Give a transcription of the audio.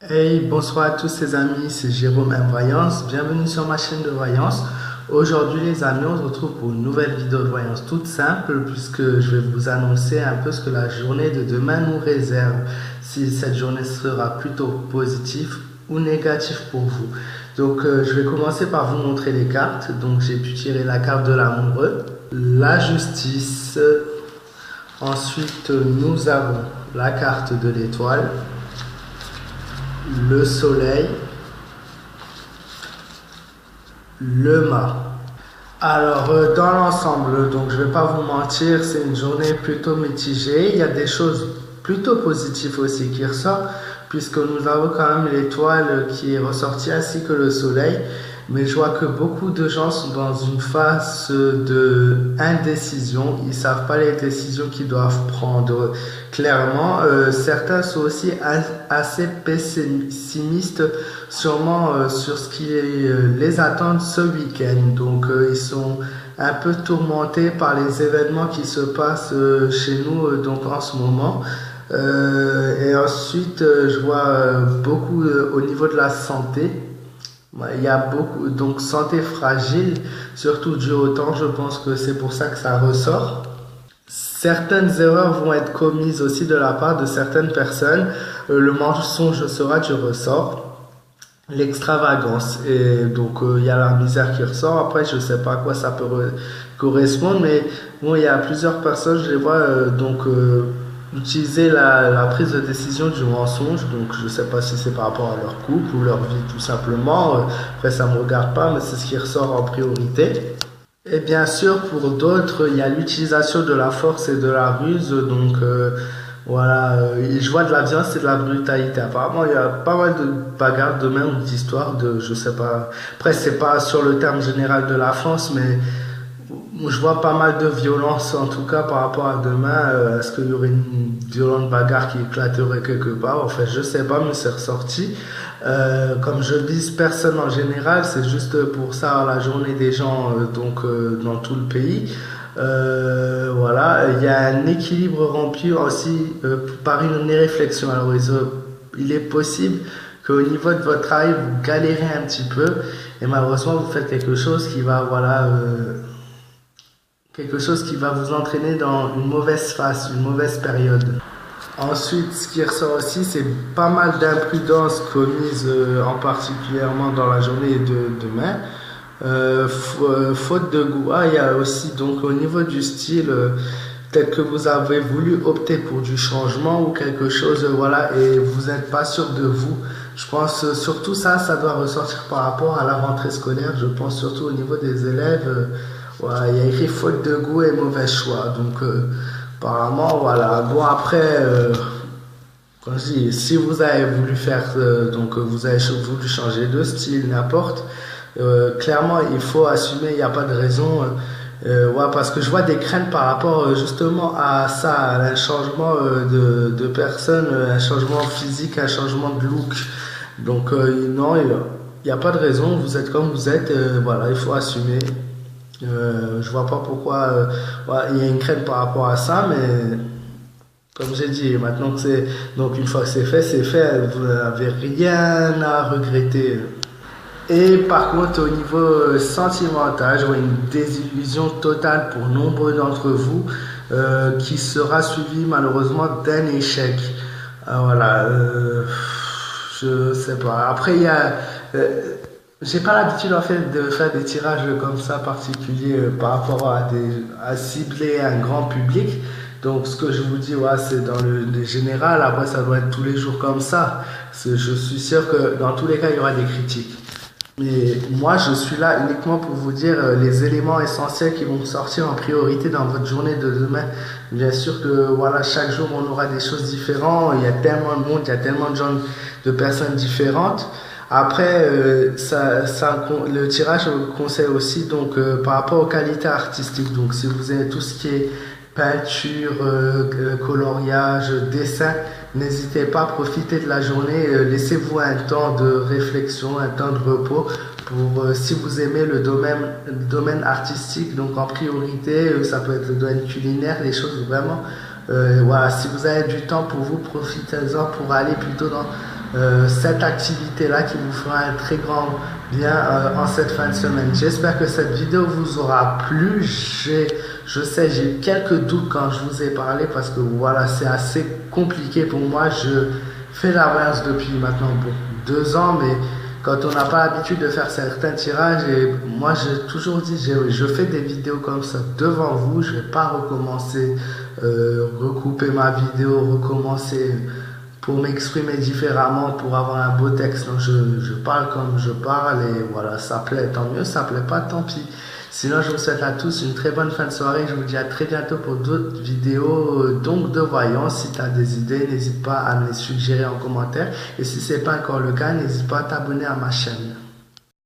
Hey, bonsoir à tous les amis, c'est Jérôme M. Voyance. Bienvenue sur ma chaîne de voyance. Aujourd'hui les amis, on se retrouve pour une nouvelle vidéo de voyance toute simple puisque je vais vous annoncer un peu ce que la journée de demain nous réserve. Si cette journée sera plutôt positive ou négative pour vous. Donc je vais commencer par vous montrer les cartes. Donc j'ai pu tirer la carte de l'amoureux, la justice. Ensuite nous avons la carte de l'étoile, le soleil, le mât. Alors, dans l'ensemble, donc je vais pas vous mentir, c'est une journée plutôt mitigée. Il y a des choses plutôt positives aussi qui ressortent, puisque nous avons quand même l'étoile qui est ressortie ainsi que le soleil. Mais je vois que beaucoup de gens sont dans une phase de indécision. Ils savent pas les décisions qu'ils doivent prendre. Clairement, certains sont aussi assez pessimistes, sûrement sur ce qui les attend ce week-end. Donc, ils sont un peu tourmentés par les événements qui se passent chez nous donc en ce moment. Et ensuite, je vois beaucoup au niveau de la santé. Ouais, il y a beaucoup, donc santé fragile, surtout dû au temps, je pense que c'est pour ça que ça ressort. Certaines erreurs vont être commises aussi de la part de certaines personnes. Le mensonge sera du ressort, l'extravagance. Et donc il y a la misère qui ressort. Après, je sais pas à quoi ça peut correspondre, mais bon, il y a plusieurs personnes, je les vois utiliser la prise de décision du mensonge. Donc je sais pas si c'est par rapport à leur couple ou leur vie tout simplement. Après ça me regarde pas, mais c'est ce qui ressort en priorité. Et bien sûr, pour d'autres, il y a l'utilisation de la force et de la ruse. Donc voilà, je vois de la violence et de la brutalité. Apparemment, il y a pas mal de bagarres de même, d'histoires de, je sais pas. Après, c'est pas sur le terme général de la France, mais je vois pas mal de violence, en tout cas par rapport à demain. Est-ce qu'il y aurait une violente bagarre qui éclaterait quelque part? Enfin, je sais pas, mais c'est ressorti. Comme je vise personne en général, c'est juste pour ça la journée des gens dans tout le pays. Voilà, il y a un équilibre rempli aussi par une réflexion. Alors, il est possible qu'au niveau de votre travail, vous galérez un petit peu et malheureusement, vous faites quelque chose qui va, voilà, quelque chose qui va vous entraîner dans une mauvaise phase, une mauvaise période. Ensuite, ce qui ressort aussi, c'est pas mal d'imprudence commises en particulièrement dans la journée de demain. Faute de goût. Ah, il y a aussi donc au niveau du style, peut-être que vous avez voulu opter pour du changement ou quelque chose, voilà, et vous n'êtes pas sûr de vous. Je pense surtout ça doit ressortir par rapport à la rentrée scolaire. Je pense surtout au niveau des élèves. Ouais, il y a écrit faute de goût et mauvais choix. Donc, apparemment, voilà. Bon, après, quand je dis, si vous avez voulu faire, vous avez voulu changer de style, n'importe, clairement, il faut assumer, il n'y a pas de raison. Ouais, parce que je vois des craintes par rapport justement à ça, à un changement de personne, un changement physique, un changement de look. Donc, non, il n'y a pas de raison, vous êtes comme vous êtes, voilà, il faut assumer. Je vois pas pourquoi ouais, il y a une crainte par rapport à ça, mais comme j'ai dit, maintenant que c'est donc une fois que c'est fait, vous n'avez rien à regretter. Et par contre, au niveau sentimental, je vois une désillusion totale pour nombreux d'entre vous qui sera suivi malheureusement d'un échec. Voilà, je sais pas. Après, il y a j'ai pas l'habitude en fait de faire des tirages comme ça particuliers par rapport à cibler un grand public. Donc ce que je vous dis, ouais, c'est dans le général. Après, ça doit être tous les jours comme ça. Je suis sûr que dans tous les cas, il y aura des critiques. Mais moi, je suis là uniquement pour vous dire les éléments essentiels qui vont sortir en priorité dans votre journée de demain. Bien sûr que voilà, chaque jour, on aura des choses différentes. Il y a tellement de monde, il y a tellement de gens, de personnes différentes. Après, le tirage conseille aussi donc par rapport aux qualités artistiques. Donc, si vous avez tout ce qui est peinture, coloriage, dessin, n'hésitez pas à profiter de la journée. Laissez-vous un temps de réflexion, un temps de repos pour si vous aimez le domaine artistique. Donc, en priorité, ça peut être le domaine culinaire, des choses vraiment. Voilà, si vous avez du temps pour vous, profitez-en pour aller plutôt cette activité-là qui vous fera un très grand bien en cette fin de semaine. J'espère que cette vidéo vous aura plu. Je sais, j'ai eu quelques doutes quand je vous ai parlé parce que voilà, c'est assez compliqué pour moi. Je fais la voyance depuis maintenant 2 ans, mais quand on n'a pas l'habitude de faire certains tirages, et moi j'ai toujours dit, je fais des vidéos comme ça devant vous, je vais pas recommencer, recouper ma vidéo, recommencer pour m'exprimer différemment, pour avoir un beau texte. Donc je parle comme je parle et voilà, ça plaît, tant mieux, ça plaît pas, tant pis. Sinon, je vous souhaite à tous une très bonne fin de soirée. Je vous dis à très bientôt pour d'autres vidéos donc de voyance. Si tu as des idées, n'hésite pas à me les suggérer en commentaire. Et si ce n'est pas encore le cas, n'hésite pas à t'abonner à ma chaîne.